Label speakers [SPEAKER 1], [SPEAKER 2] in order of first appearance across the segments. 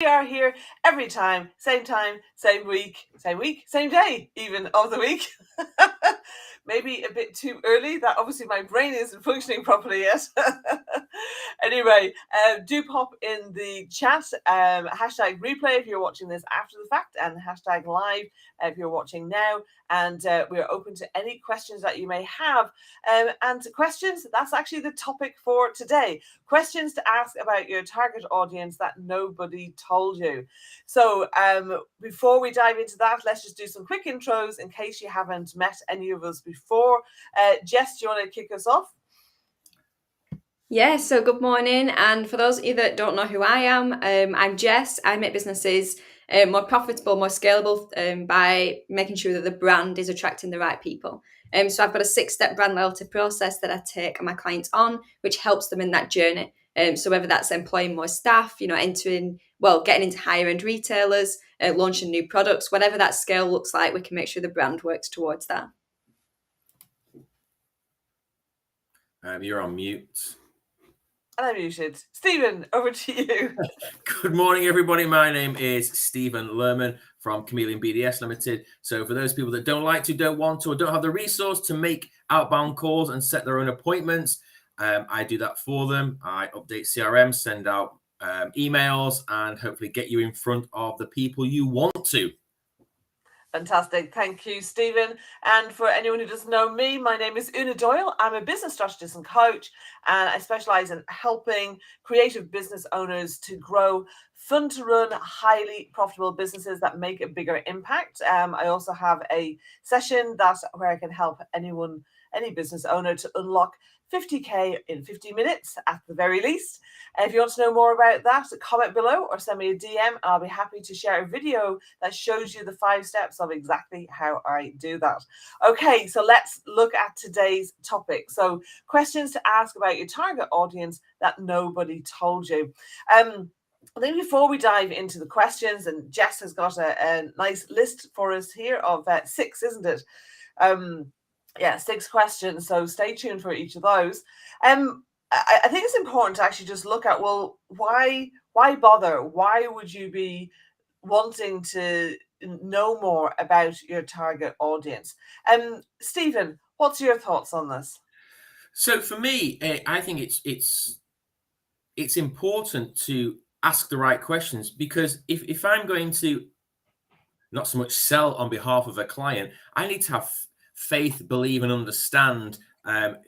[SPEAKER 1] We are here every time, same week, same day, even of the week. Maybe a bit too early. That obviously my brain isn't functioning properly yet. Anyway, do pop in the chat, hashtag replay if you're watching this after the fact, and hashtag live if you're watching now. And we're open to any questions that you may have. And questions, that's actually the topic for today. Questions to ask about your target audience that nobody told you. So before we dive into that, let's just do some quick intros in case you haven't met any of us before. Jess, do you want to kick us off?
[SPEAKER 2] Yeah, so good morning. And for those of you that don't know who I am, I'm Jess. I make businesses more profitable, more scalable by making sure that the brand is attracting the right people. So I've got a 6-step brand loyalty process that I take my clients on, which helps them in that journey. So whether that's employing more staff, getting into higher end retailers, launching new products, whatever that scale looks like, we can make sure the brand works towards that.
[SPEAKER 3] You're on mute.
[SPEAKER 1] And I'm muted. Stephen, over to you.
[SPEAKER 3] Good morning, everybody. My name is Stephen Lerman from Chameleon BDS Limited. So for those people that don't want to, or don't have the resource to make outbound calls and set their own appointments, I do that for them. I update CRM, send out emails, and hopefully get you in front of the people you want to.
[SPEAKER 1] Fantastic. Thank you, Stephen. And for anyone who doesn't know me, my name is Una Doyle. I'm a business strategist and coach, and I specialize in helping creative business owners to grow fun to run, highly profitable businesses that make a bigger impact. I also have a session where I can help any business owner to unlock 50K in 50 minutes at the very least. And if you want to know more about that, comment below or send me a DM. I'll be happy to share a video that shows you the 5 steps of exactly how I do that. Okay, so let's look at today's topic. So questions to ask about your target audience that nobody told you. I think before we dive into the questions, and Jess has got a nice list for us here of 6, isn't it? 6 questions, so stay tuned for each of those. I think it's important to actually just look at, well, why bother? Why would you be wanting to know more about your target audience? Stephen, what's your thoughts on this?
[SPEAKER 3] So for me, I think it's important to ask the right questions, because if I'm going to not so much sell on behalf of a client, I need to have faith, believe, and understand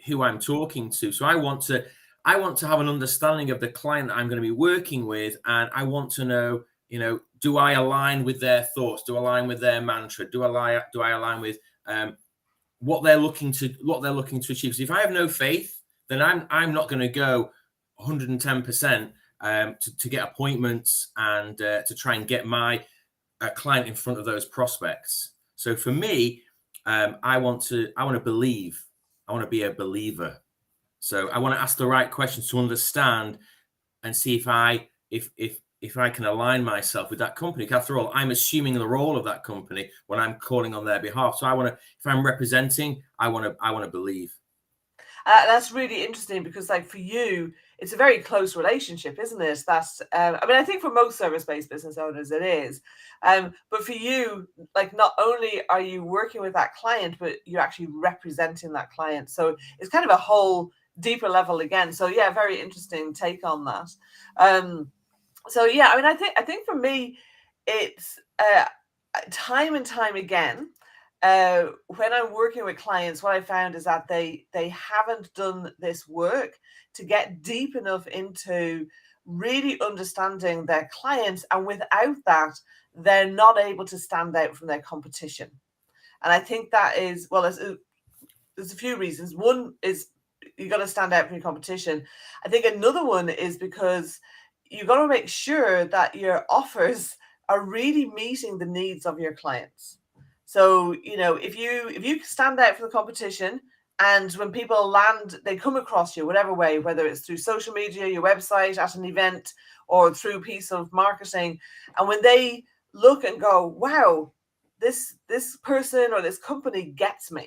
[SPEAKER 3] who I'm talking to. So I want to have an understanding of the client that I'm going to be working with, and I want to know, do I align with their thoughts? Do I align with their mantra? Do I align with what they're looking to achieve? Because if I have no faith, then I'm not going to go 110% to get appointments and to try and get my client in front of those prospects. So for me, I want to believe. I want to be a believer. So I want to ask the right questions to understand and see if I can align myself with that company. After all, I'm assuming the role of that company when I'm calling on their behalf. So if I'm representing, I want to believe.
[SPEAKER 1] That's really interesting, because for you, it's a very close relationship, isn't it? That's I think for most service-based business owners it is, but for you, not only are you working with that client, but you're actually representing that client. So it's kind of a whole deeper level again. So yeah, very interesting take on that. So yeah, I think for me, it's time and time again. When I'm working with clients, what I found is that they haven't done this work to get deep enough into really understanding their clients, and without that, they're not able to stand out from their competition. And I think that is, well, there's a few reasons. One is you got to stand out from your competition. I think another one is because you got to make sure that your offers are really meeting the needs of your clients. So, if you stand out from the competition, and when people land, they come across you, whatever way, whether it's through social media, your website, at an event, or through a piece of marketing, and when they look and go, wow, this person or this company gets me,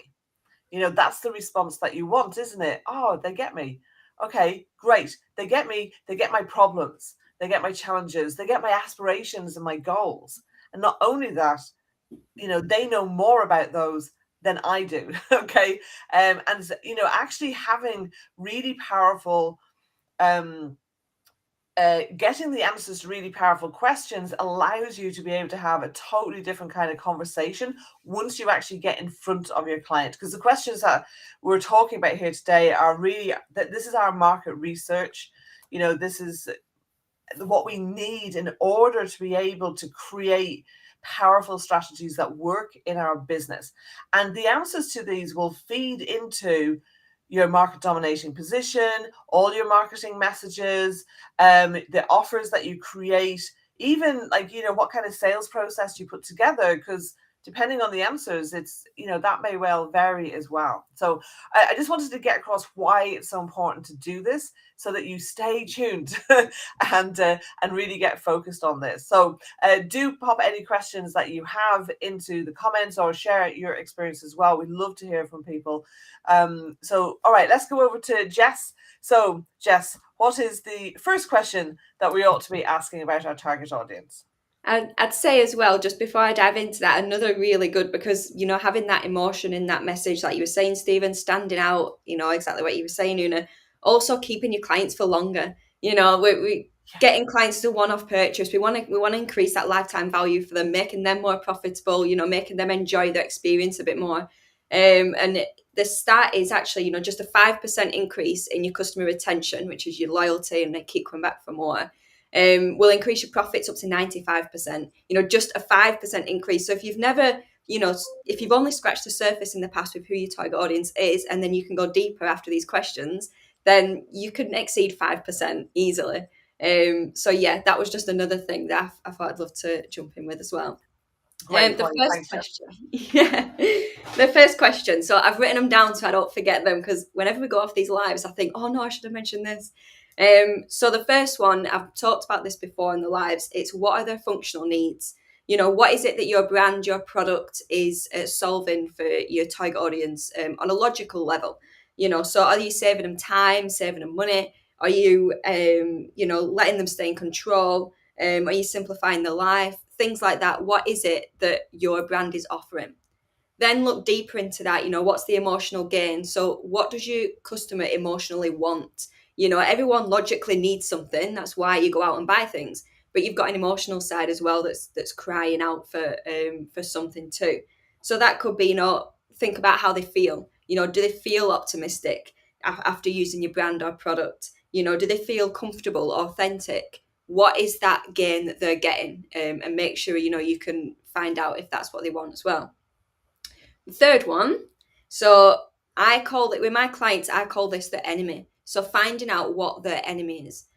[SPEAKER 1] that's the response that you want, isn't it? Oh, they get me. Okay, great. They get me. They get my problems. they get my challenges, they get my aspirations and my goals. And not only that, they know more about those than I do. Okay. And actually having really powerful, getting the answers to really powerful questions allows you to be able to have a totally different kind of conversation once you actually get in front of your client. Because the questions that we're talking about here today are really, that this is our market research. This is what we need in order to be able to create powerful strategies that work in our business. And the answers to these will feed into your market dominating position, all your marketing messages, the offers that you create, even what kind of sales process you put together, because depending on the answers, it's, that may well vary as well. So I just wanted to get across why it's so important to do this, so that you stay tuned and really get focused on this. So do pop any questions that you have into the comments, or share your experience as well. We'd love to hear from people. So, all right, let's go over to Jess. So, Jess, what is the first question that we ought to be asking about our target audience?
[SPEAKER 2] I'd say as well, just before I dive into that, another really good, because, having that emotion in that message, like you were saying, Stephen, standing out, exactly what you were saying, Una, also keeping your clients for longer. We getting clients to one-off purchase. We want to increase that lifetime value for them, making them more profitable, making them enjoy the experience a bit more. And the stat is actually, just a 5% increase in your customer retention, which is your loyalty, and they keep coming back for more. Will increase your profits up to 95%, just a 5% increase. So if you've never, if you've only scratched the surface in the past with who your target audience is, and then you can go deeper after these questions, then you can exceed 5% easily. So yeah, that was just another thing that I thought I'd love to jump in with as well. The first question. So I've written them down so I don't forget them, because whenever we go off these lives, I think, oh no, I should have mentioned this. So the first one, I've talked about this before in the lives, it's what are their functional needs? What is it that your brand, your product is solving for your target audience on a logical level? So are you saving them time, saving them money? Are you, letting them stay in control? Are you simplifying their life? Things like that. What is it that your brand is offering? Then look deeper into that. What's the emotional gain? So what does your customer emotionally want? Everyone logically needs something. That's why you go out and buy things. But you've got an emotional side as well that's crying out for something too. So that could be, think about how they feel. Do they feel optimistic after using your brand or product? Do they feel comfortable, authentic? What is that gain that they're getting? And make sure, you can find out if that's what they want as well. The third one, so I call it, with my clients, I call this the enemy. So finding out what their enemy is.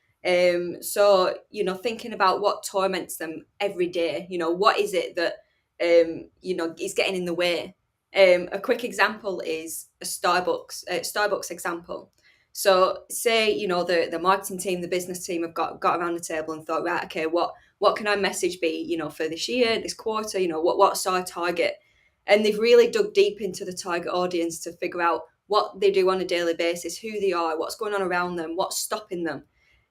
[SPEAKER 2] So, thinking about what torments them every day. What is it that, is getting in the way? A quick example is a Starbucks example. So say, the marketing team, the business team have got around the table and thought, right, okay, what can our message be, for this year, this quarter, what's our target? And they've really dug deep into the target audience to figure out what they do on a daily basis, who they are, what's going on around them, what's stopping them.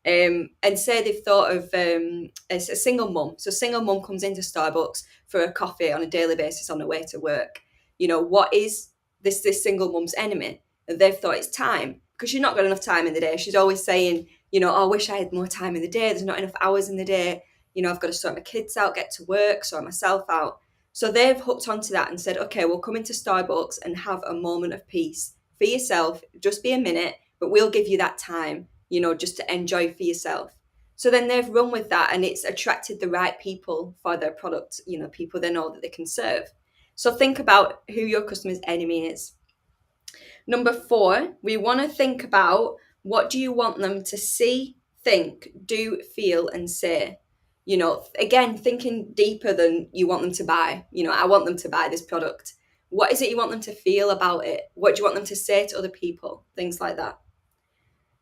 [SPEAKER 2] And say they've thought of a single mum. So single mum comes into Starbucks for a coffee on a daily basis on her way to work. What is this single mum's enemy? And they've thought it's time, because she's not got enough time in the day. She's always saying, I wish I had more time in the day. There's not enough hours in the day. I've got to sort my kids out, get to work, sort myself out. So they've hooked onto that and said, okay, we'll come into Starbucks and have a moment of peace for yourself. Just be a minute, but we'll give you that time, just to enjoy for yourself. So then they've run with that, and it's attracted the right people for their product, people they know that they can serve. So think about who your customer's enemy is. Number 4, we want to think about, what do you want them to see, think, do, feel, and say? Again, thinking deeper than you want them to buy. I want them to buy this product. What is it you want them to feel about it? What do you want them to say to other people? Things like that.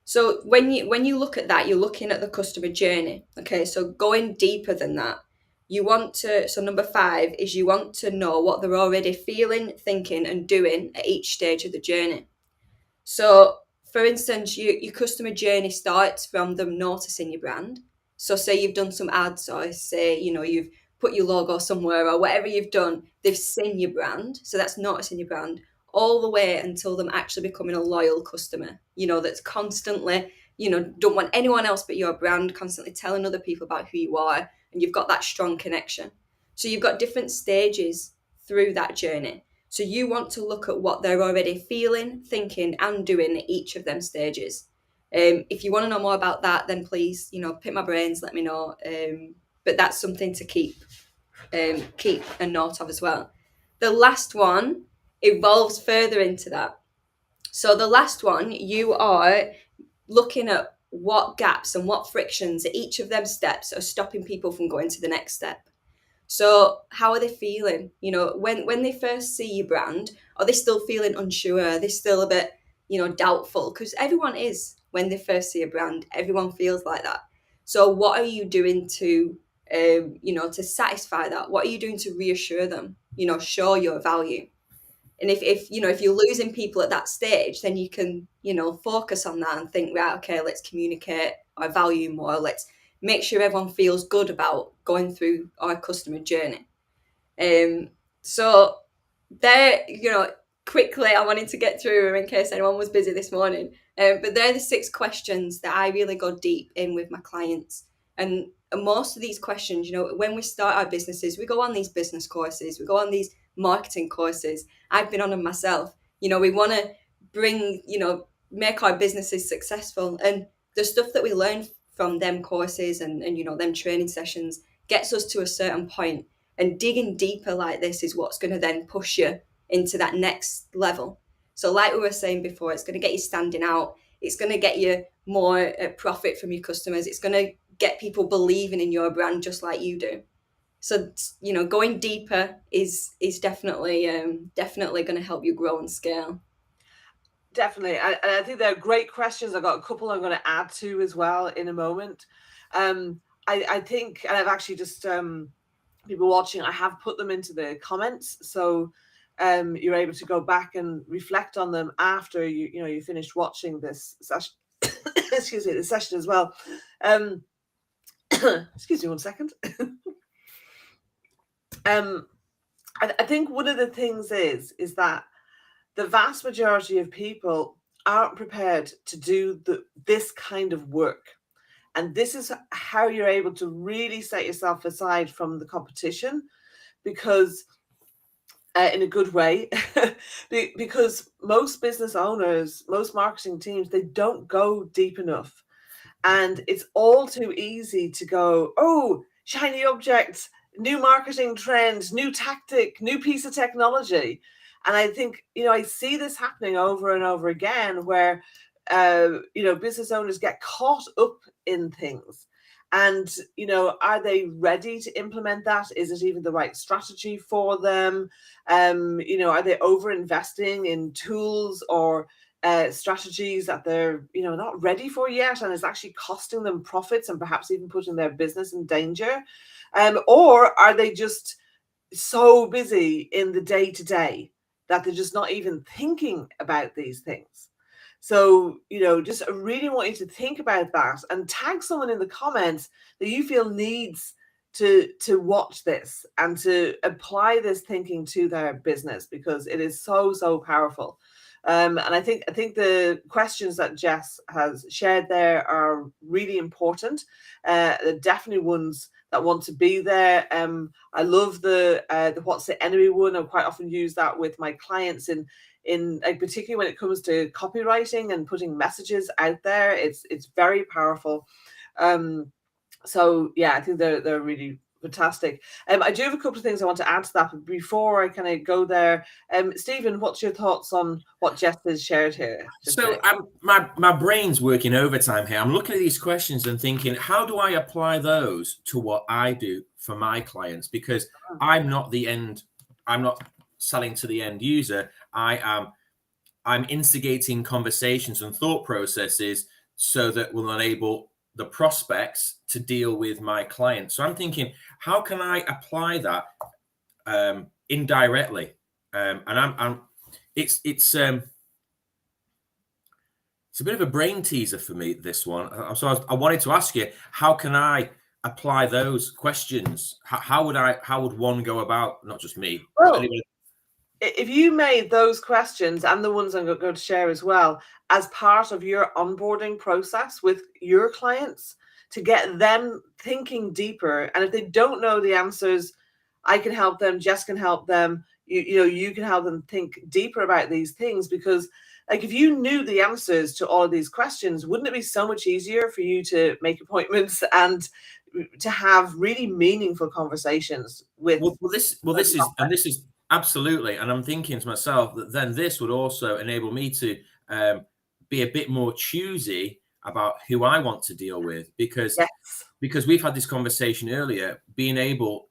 [SPEAKER 2] So when you look at that, you're looking at the customer journey. Okay, so going deeper than that, so number 5 is you want to know what they're already feeling, thinking, and doing at each stage of the journey. So for instance, your customer journey starts from them noticing your brand. So say you've done some ads, or say, you know, you've put your logo somewhere, or whatever you've done, they've seen your brand. So that's noticing your brand all the way until them actually becoming a loyal customer, you know, that's constantly, you know, don't want anyone else but your brand, constantly telling other people about who you are, and you've got that strong connection. So you've got different stages through that journey. So you want to look at what they're already feeling, thinking, and doing at each of them stages. If you want to know more about that, then please, you know, pick my brains, let me know. But that's something to keep a note of as well. The last one evolves further into that. So the last one, you are looking at what gaps and what frictions at each of them steps are stopping people from going to the next step. So how are they feeling? You know, when they first see your brand, are they still feeling unsure? Are they still a bit, you know, doubtful? Because everyone is when they first see a brand. Everyone feels like that. So what are you doing to, you know, to satisfy that? What are you doing to reassure them? You know, show your value. And if you know, if you're losing people at that stage, then you can, you know, focus on that and think, right, okay, let's communicate our value more. Let's make sure everyone feels good about going through our customer journey. So there, you know, quickly, I wanted to get through them in case anyone was busy this morning. But they're the 6 questions that I really go deep in with my clients. And most of these questions, you know, when we start our businesses, we go on these business courses, we go on these marketing courses. I've been on them myself. You know, we want to bring, you know, make our businesses successful. And the stuff that we learn from them courses and you know, them training sessions gets us to a certain point. And digging deeper like this is what's going to then push you into that next level. So like we were saying before, it's going to get you standing out. It's going to get you more profit from your customers. It's going to get people believing in your brand just like you do. So, you know, going deeper is definitely going to help you grow and scale.
[SPEAKER 1] Definitely. And I think they're great questions. I've got a couple I'm going to add to as well in a moment. I think, and I've actually just, people watching, I have put them into the comments. So you're able to go back and reflect on them after you finished watching this session. Excuse me, the session as well. Excuse me 1 second. I think one of the things is that the vast majority of people aren't prepared to do this kind of work. And this is how you're able to really set yourself aside from the competition, because in a good way, because most business owners, most marketing teams, they don't go deep enough. And it's all too easy to go, oh, shiny objects, new marketing trends, new tactic, new piece of technology. And I think, I see this happening over and over again where, business owners get caught up in things. And, are they ready to implement that? Is it even the right strategy for them? Are they over investing in tools or strategies that they're not ready for yet, and it's actually costing them profits and perhaps even putting their business in danger? Or are they just so busy in the day-to-day that they're just not even thinking about these things? So, just really want you to think about that and tag someone in the comments that you feel needs to watch this and to apply this thinking to their business, because it is so powerful. And I think the questions that Jess has shared there are really important. They're definitely ones that want to be there. I love the what's the enemy one. I quite often use that with my clients in particularly when it comes to copywriting and putting messages out there. It's very powerful. So yeah, I think they're really fantastic. I do have a couple of things I want to add to that, but before I kind of go there, Stephen, what's your thoughts on what Jess has shared here?
[SPEAKER 3] So my brain's working overtime here. I'm looking at these questions and thinking, how do I apply those to what I do for my clients? Because I'm not selling to the end user. I'm instigating conversations and thought processes so that will enable the prospects to deal with my clients. So I'm thinking, how can I apply that indirectly? And it's It's a bit of a brain teaser for me, this one. So I wanted to ask you, how can I apply those questions? How would one go about, not just me, but
[SPEAKER 1] Well,
[SPEAKER 3] anybody?
[SPEAKER 1] if you made those questions and the ones I'm going to share as well as part of your onboarding process with your clients to get them thinking deeper, and if they don't know the answers, I can help them, Jess can help them, you can help them think deeper about these things, because like if you knew the answers to all of these questions, wouldn't it be so much easier for you to make appointments and to have really meaningful conversations with
[SPEAKER 3] This is absolutely, and I'm thinking to myself that then this would also enable me to be a bit more choosy about who I want to deal with, because we've had this conversation earlier, being able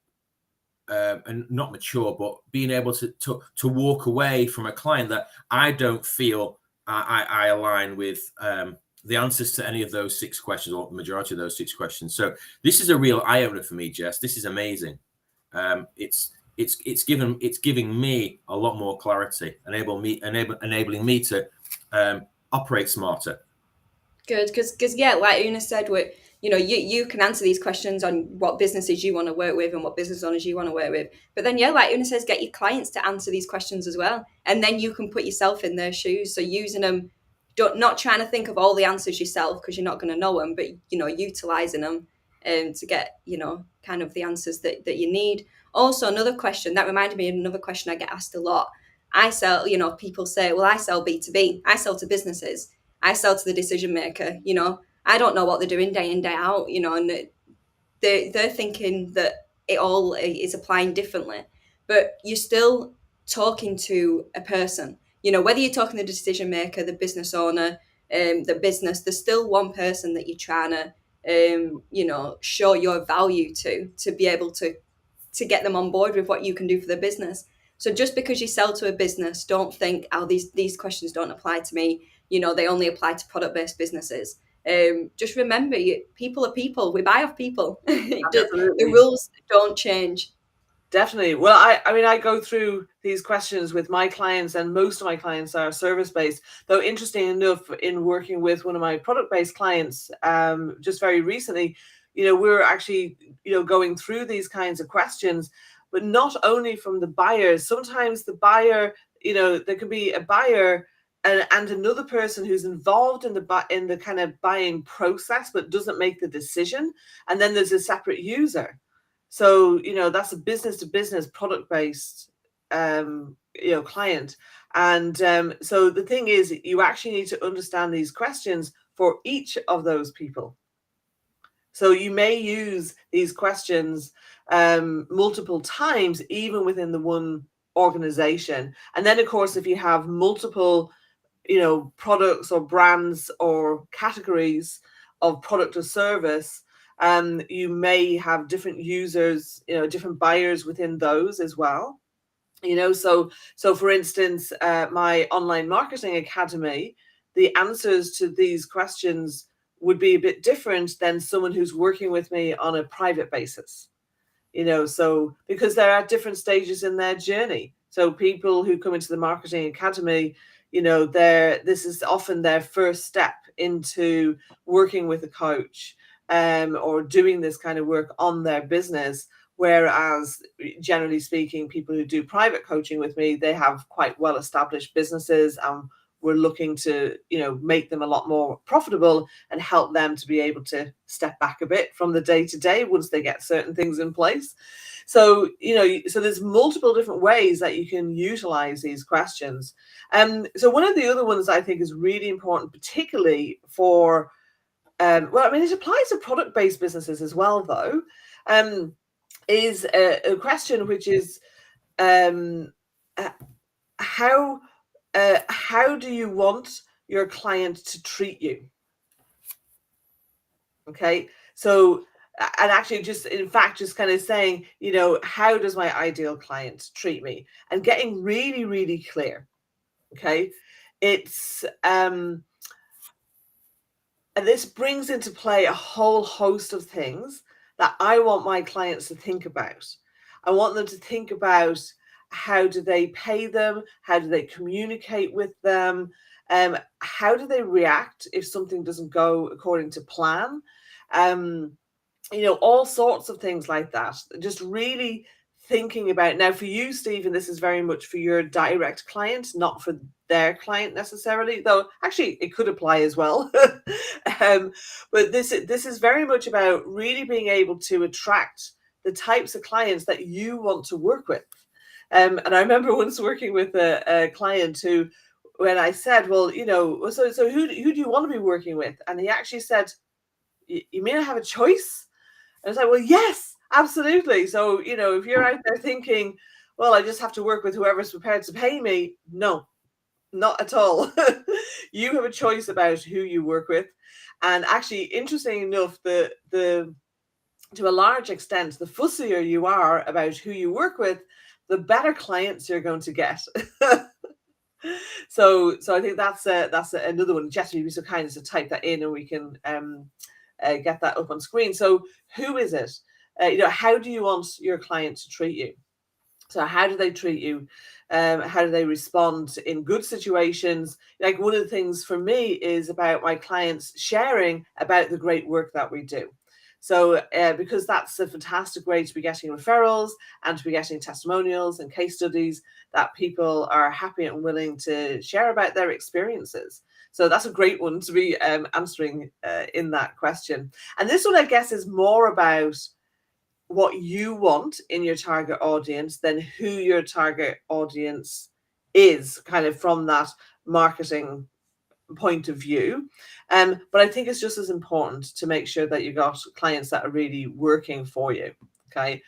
[SPEAKER 3] and not mature, but being able to walk away from a client that I don't feel I align with the answers to any of those 6 questions, or the majority of those 6 questions. So this is a real eye opener for me, Jess. This is amazing. It's giving me a lot more clarity, enabling me to operate smarter.
[SPEAKER 2] Good, because yeah, like Una said, you can answer these questions on what businesses you want to work with and what business owners you want to work with. But then, yeah, like Una says, get your clients to answer these questions as well, and then you can put yourself in their shoes. So using them, not trying to think of all the answers yourself because you're not going to know them, but utilizing them to get kind of the answers that you need. Also, another question that reminded me of another question I get asked a lot. I sell, people say, well, I sell B2B. I sell to businesses. I sell to the decision maker. I don't know what they're doing day in, day out, and they're thinking that it all is applying differently. But you're still talking to a person, whether you're talking to the decision maker, the business owner, the business, there's still one person that you're trying to, show your value to be able to get them on board with what you can do for the business. So just because you sell to a business, don't think, oh, these questions don't apply to me. They only apply to product-based businesses. Just remember, people are people. We buy off people. The rules don't change.
[SPEAKER 1] Definitely. Well, I mean, I go through these questions with my clients, and most of my clients are service-based. Though, interesting enough, in working with one of my product-based clients, just very recently, we're actually, going through these kinds of questions, but not only from the buyers. Sometimes the buyer, there could be a buyer and another person who's involved in the kind of buying process, but doesn't make the decision. And then there's a separate user. So, that's a business to business product based, client. And so the thing is, you actually need to understand these questions for each of those people. So you may use these questions multiple times, even within the one organization. And then, of course, if you have multiple products or brands or categories of product or service, you may have different users, different buyers within those as well. So for instance, my online marketing academy, the answers to these questions would be a bit different than someone who's working with me on a private basis. So because they're at different stages in their journey. So people who come into the marketing academy, this is often their first step into working with a coach, or doing this kind of work on their business. Whereas, generally speaking, people who do private coaching with me, they have quite well-established businesses, and we're looking to, make them a lot more profitable and help them to be able to step back a bit from the day-to-day once they get certain things in place. So, so there's multiple different ways that you can utilize these questions. So one of the other ones I think is really important, particularly for, it applies to product-based businesses as well, though, is a question which is, how do you want your client to treat you? Okay, so, and actually just kind of saying, how does my ideal client treat me? And getting really, really clear. Okay, it's and this brings into play a whole host of things that I want my clients to think about. I want them to think about, how do they pay them? How do they communicate with them? How do they react if something doesn't go according to plan? All sorts of things like that. Just really thinking about, now for you, Stephen, this is very much for your direct client, not for their client necessarily, though actually it could apply as well. But this is very much about really being able to attract the types of clients that you want to work with. And I remember once working with a client who, when I said, well, so who do you want to be working with? And he actually said, you mean I have a choice? And I was like, well, yes, absolutely. So, if you're out there thinking, well, I just have to work with whoever's prepared to pay me. No, not at all. You have a choice about who you work with. And actually, interesting enough, to a large extent, the fussier you are about who you work with, the better clients you're going to get. So I think that's another one. Jess, you'd be so kind as to type that in, and we can get that up on screen. So who is it? How do you want your client to treat you? So how do they treat you? How do they respond in good situations? Like, one of the things for me is about my clients sharing about the great work that we do. So because that's a fantastic way to be getting referrals and to be getting testimonials and case studies that people are happy and willing to share about their experiences. So that's a great one to be answering in that question. And this one, I guess, is more about what you want in your target audience than who your target audience is, kind of from that marketing point of view. But I think it's just as important to make sure that you got clients that are really working for you. Okay.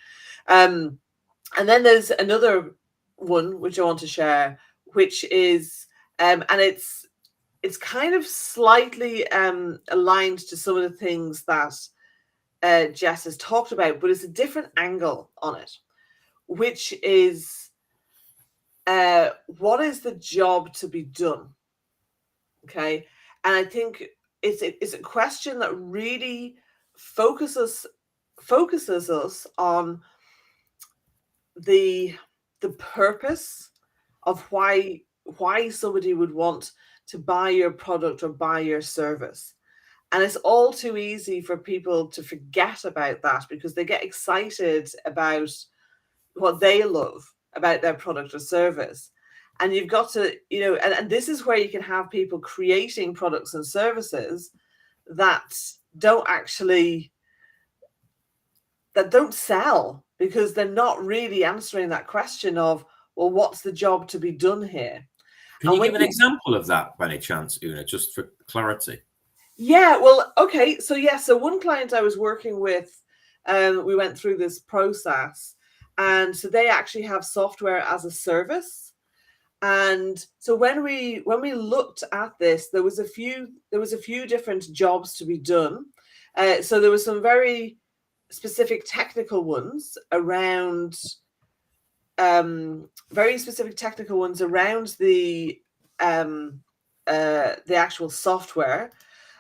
[SPEAKER 1] And then there's another one which I want to share, which is, and it's kind of slightly aligned to some of the things that Jess has talked about, but it's a different angle on it, which is what is the job to be done? Okay. And I think it's a question that really focuses us on the purpose of why somebody would want to buy your product or buy your service. And it's all too easy for people to forget about that because they get excited about what they love about their product or service. And you've got to, and this is where you can have people creating products and services that don't sell, because they're not really answering that question of, well, what's the job to be done here?
[SPEAKER 3] Can you give an example of that by any chance, Una, just for clarity?
[SPEAKER 1] Yeah, well, okay. So one client I was working with, we went through this process, and so they actually have software as a service. And so when we looked at this, there was a few different jobs to be done. So there were some very specific technical ones around the actual software.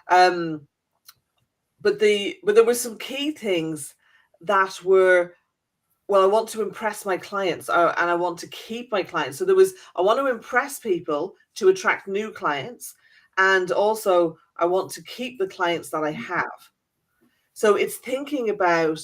[SPEAKER 1] But there were some key things that were, well, I want to impress my clients, and I want to keep my clients. So I want to impress people to attract new clients, and also I want to keep the clients that I have. So it's thinking about,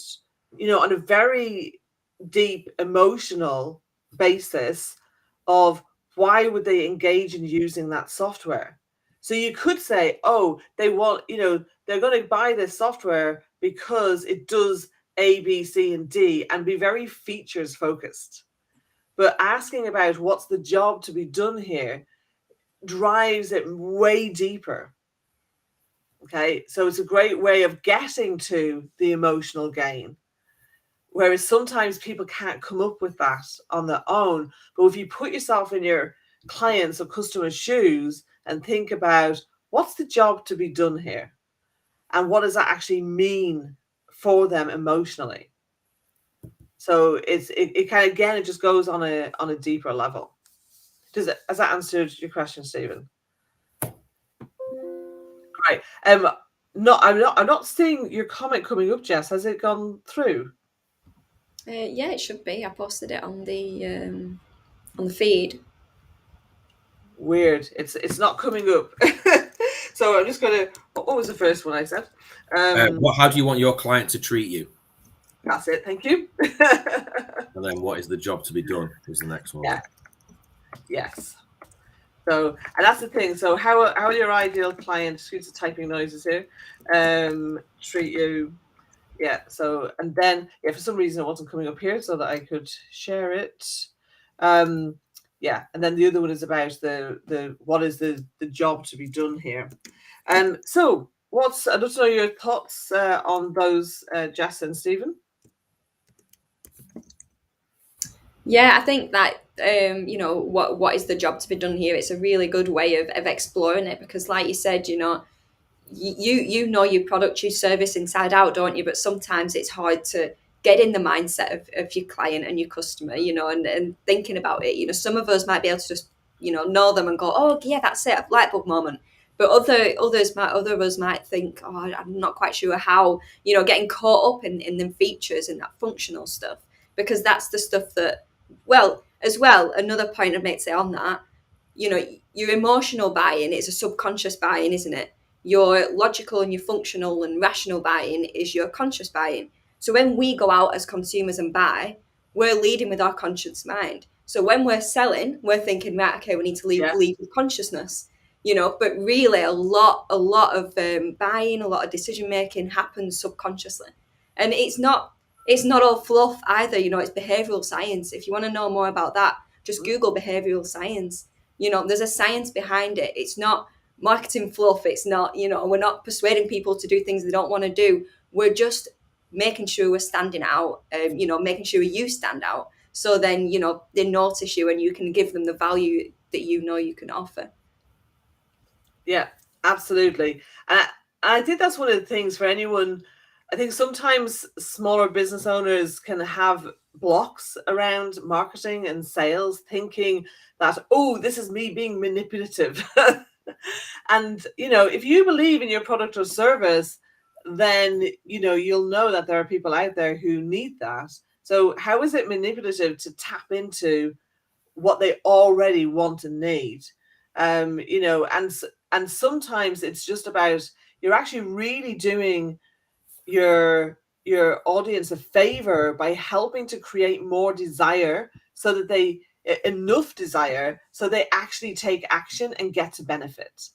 [SPEAKER 1] on a very deep emotional basis of why would they engage in using that software. So you could say, oh, they want, they're going to buy this software because it does A, B, C, and D, and be very features focused. But asking about what's the job to be done here drives it way deeper. Okay, so it's a great way of getting to the emotional gain. Whereas sometimes people can't come up with that on their own. But if you put yourself in your clients or customers' shoes and think about what's the job to be done here, and what does that actually mean for them emotionally. So it kind of, again, it just goes on a deeper level. Has that answered your question, Stephen? Right. I'm not seeing your comment coming up, Jess. Has it gone through?
[SPEAKER 2] Yeah, it should be. I posted it on the feed.
[SPEAKER 1] Weird. It's not coming up. So I'm just gonna. What was the first one I said?
[SPEAKER 3] How do you want your client to treat you?
[SPEAKER 1] That's it. Thank you.
[SPEAKER 3] And then what is the job to be done is the next one.
[SPEAKER 1] Yeah. Yes. So, and that's the thing. So how will your ideal client, excuse the typing noises here, treat you? Yeah. So, and then, yeah, for some reason it wasn't coming up here so that I could share it. Yeah. And then the other one is about the what is the job to be done here. So I'd love to know your thoughts on those, Jess and Stephen.
[SPEAKER 2] Yeah, I think that what is the job to be done here? It's a really good way of exploring it, because, like you said, you know your product, your service inside out, don't you? But sometimes it's hard to get in the mindset of your client and your customer, and thinking about it. Some of us might be able to just know them and go, oh yeah, that's it, a light bulb moment. But other of us might think, oh, I'm not quite sure how, getting caught up in them features and that functional stuff, because that's the stuff that, well, as well, another point I'd make to say on that, your emotional buying, it's a subconscious buying, isn't it? Your logical and your functional and rational buying is your conscious buying. So when we go out as consumers and buy, we're leading with our conscious mind. So when we're selling, we're thinking, right, okay, we need to lead with consciousness, but really a lot of buying, a lot of decision making happens subconsciously. And it's not all fluff either. It's behavioral science. If you want to know more about that, just Google behavioral science. There's a science behind it. It's not marketing fluff. It's not, we're not persuading people to do things they don't want to do. We're just making sure we're standing out, making sure you stand out. So then, they notice you and you can give them the value that you can offer.
[SPEAKER 1] Yeah, absolutely. And I think that's one of the things for anyone. I think sometimes smaller business owners can have blocks around marketing and sales, thinking that, oh, this is me being manipulative. And, if you believe in your product or service, then, you'll know that there are people out there who need that. So how is it manipulative to tap into what they already want and need? And sometimes it's just about, you're actually really doing your audience a favor by helping to create more desire, so that enough desire so they actually take action and get to benefit.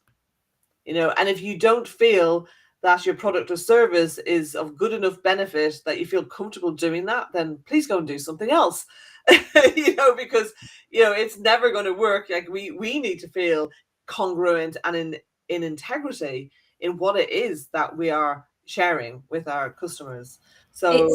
[SPEAKER 1] And if you don't feel that your product or service is of good enough benefit that you feel comfortable doing that, then please go and do something else. Because it's never going to work. Like, we need to feel congruent and in integrity in what it is that we are sharing with our customers. So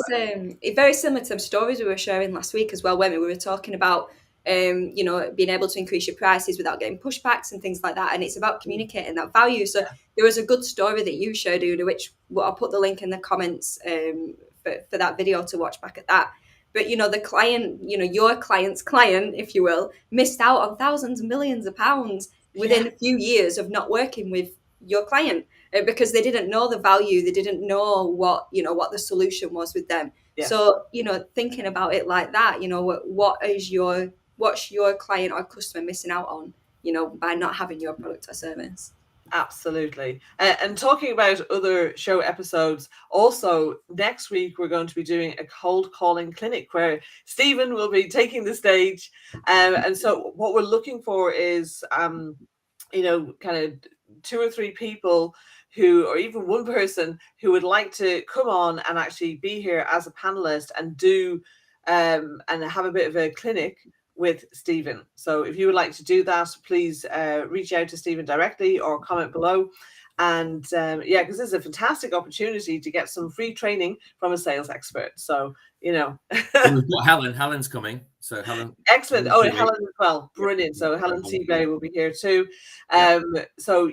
[SPEAKER 2] it's very similar to some stories we were sharing last week as well, when we were talking about being able to increase your prices without getting pushbacks and things like that. And it's about communicating that value. So there was a good story that you shared, Una, which I'll put the link in the comments for that video to watch back at that. But, the client, your client's client, if you will, missed out on thousands and millions of pounds within a few years of not working with your client, because they didn't know the value. They didn't know what the solution was with them. Yeah. So, thinking about it like that, what's your client or customer missing out on, by not having your product or service?
[SPEAKER 1] Absolutely. And talking about other show episodes, also next week we're going to be doing a cold calling clinic where Stephen will be taking the stage. And so what we're looking for is, kind of 2 or 3 people or even one person who would like to come on and actually be here as a panelist and do and have a bit of a clinic with Stephen. So if you would like to do that, please reach out to Stephen directly or comment below. And because this is a fantastic opportunity to get some free training from a sales expert. So,
[SPEAKER 3] we've got Helen. Helen's coming. So Helen.
[SPEAKER 1] Excellent. Helen as well. Brilliant. So Helen Seabay will be here too. So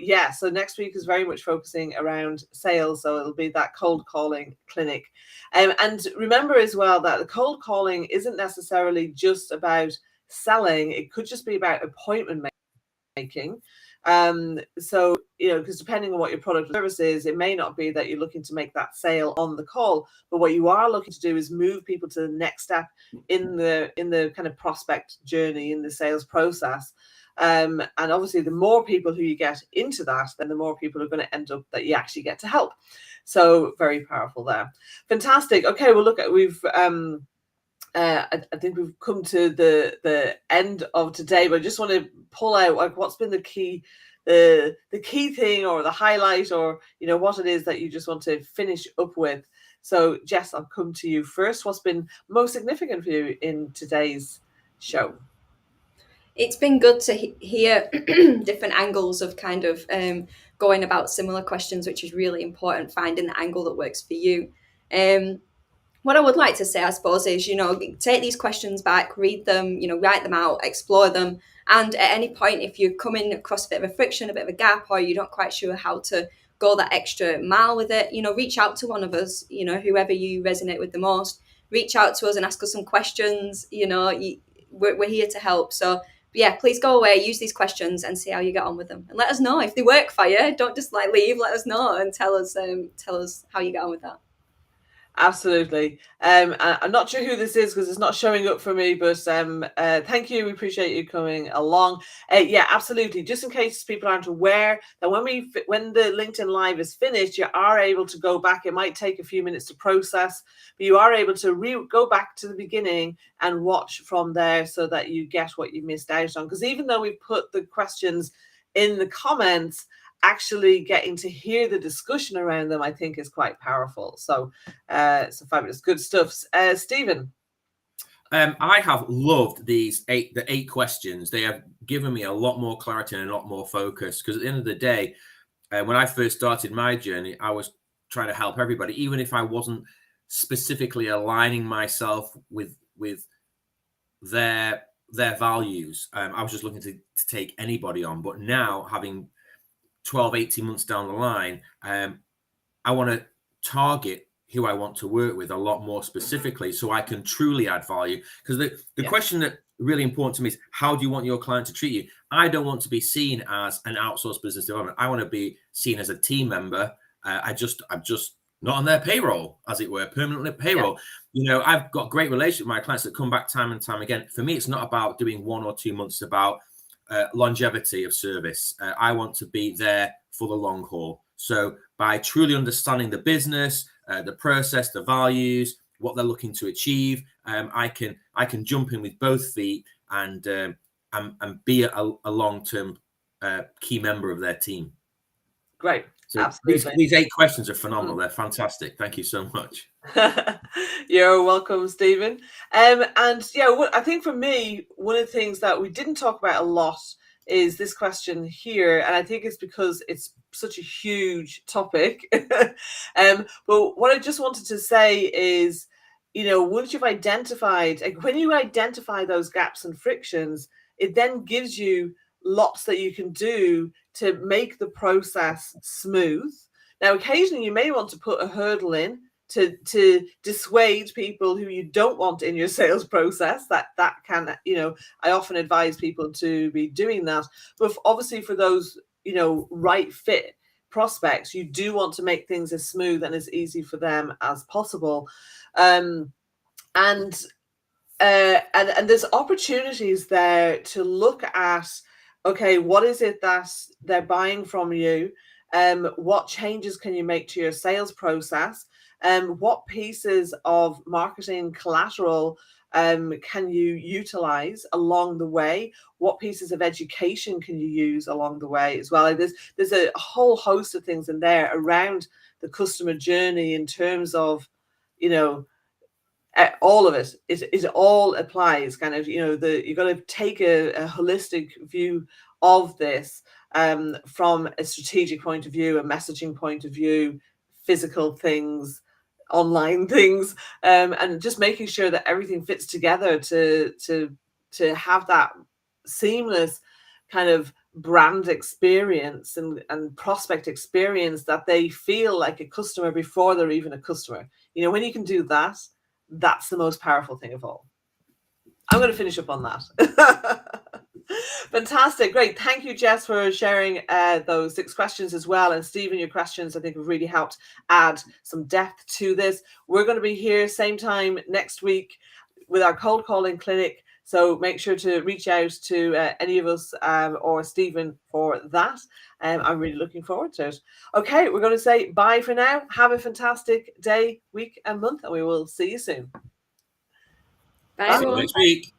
[SPEAKER 1] next week is very much focusing around sales. So it'll be that cold calling clinic. And remember as well that the cold calling isn't necessarily just about selling. It could just be about appointment making. So, because depending on what your product or service is, it may not be that you're looking to make that sale on the call, but what you are looking to do is move people to the next step in the kind of prospect journey, in the sales process. And obviously the more people who you get into that, then the more people are going to end up that you actually get to help. So very powerful there. Fantastic. Okay, well, look, we've I think we've come to the end of today, but I just want to pull out like what's been the key thing or the highlight, or what it is that you just want to finish up with. So Jess, I'll come to you first. What's been most significant for you in today's show?
[SPEAKER 2] It's been good to hear different angles of kind of going about similar questions, which is really important, finding the angle that works for you. What I would like to say, I suppose, is, take these questions back, read them, write them out, explore them. And at any point, if you're coming across a bit of a friction, a bit of a gap, or you're not quite sure how to go that extra mile with it, reach out to one of us, whoever you resonate with the most. Reach out to us and ask us some questions. We're here to help. So yeah, please go away, use these questions and see how you get on with them. And let us know if they work for you. Don't just leave, let us know and tell us how you get on with that.
[SPEAKER 1] Absolutely. I'm not sure who this is because it's not showing up for me, but thank you. We appreciate you coming along. Yeah, absolutely. Just in case people aren't aware that when the LinkedIn Live is finished, you are able to go back. It might take a few minutes to process, but you are able to go back to the beginning and watch from there so that you get what you missed out on. Because even though we put the questions in the comments, actually getting to hear the discussion around them, I think, is quite powerful. So fabulous, good stuff. Stephen,
[SPEAKER 3] I have loved the 8 questions. They have given me a lot more clarity and a lot more focus, because at the end of the day, when I first started my journey, I was trying to help everybody, even if I wasn't specifically aligning myself with their values. I was just looking to take anybody on. But now, having 12, 18 months down the line, I want to target who I want to work with a lot more specifically, so I can truly add value. Because the question that really important to me is, how do you want your client to treat you? I don't want to be seen as an outsourced business development. I want to be seen as a team member. I'm just not on their payroll, as it were, permanently payroll. Yeah. I've got great relationship with my clients that come back time and time again. For me, it's not about doing 1 or 2 months. It's about longevity of service. I want to be there for the long haul. So by truly understanding the business, the process, the values, what they're looking to achieve, I can jump in with both feet and be a long-term key member of their team.
[SPEAKER 1] Great.
[SPEAKER 3] So
[SPEAKER 1] absolutely.
[SPEAKER 3] These 8 questions are phenomenal. They're fantastic. Thank you so much.
[SPEAKER 1] You're welcome, Stephen. And yeah, I think for me, one of the things that we didn't talk about a lot is this question here, and I think it's because it's such a huge topic. But what I just wanted to say is, once you've identified, when you identify those gaps and frictions, it then gives you lots that you can do to make the process smooth. Now, occasionally you may want to put a hurdle in to dissuade people who you don't want in your sales process. That can, I often advise people to be doing that. But obviously for those, right fit prospects, you do want to make things as smooth and as easy for them as possible. And there's opportunities there to look at, okay, what is it that they're buying from you? What changes can you make to your sales process? What pieces of marketing collateral can you utilize along the way? What pieces of education can you use along the way as well? There's a whole host of things in there around the customer journey in terms of, all of it. It all applies, kind of, you've got to take a holistic view of this from a strategic point of view, a messaging point of view, physical things, online things, and just making sure that everything fits together to have that seamless kind of brand experience and prospect experience, that they feel like a customer before they're even a customer. When you can do that, that's the most powerful thing of all. I'm going to finish up on that. Fantastic. Great. Thank you, Jess, for sharing those 6 questions as well. And Stephen, your questions, I think, have really helped add some depth to this. We're going to be here same time next week with our cold calling clinic. So make sure to reach out to any of us or Stephen for that. I'm really looking forward to it. Okay, we're going to say bye for now. Have a fantastic day, week, and month, and we will see you soon.
[SPEAKER 2] Bye,
[SPEAKER 3] See you
[SPEAKER 2] everyone.
[SPEAKER 3] next week.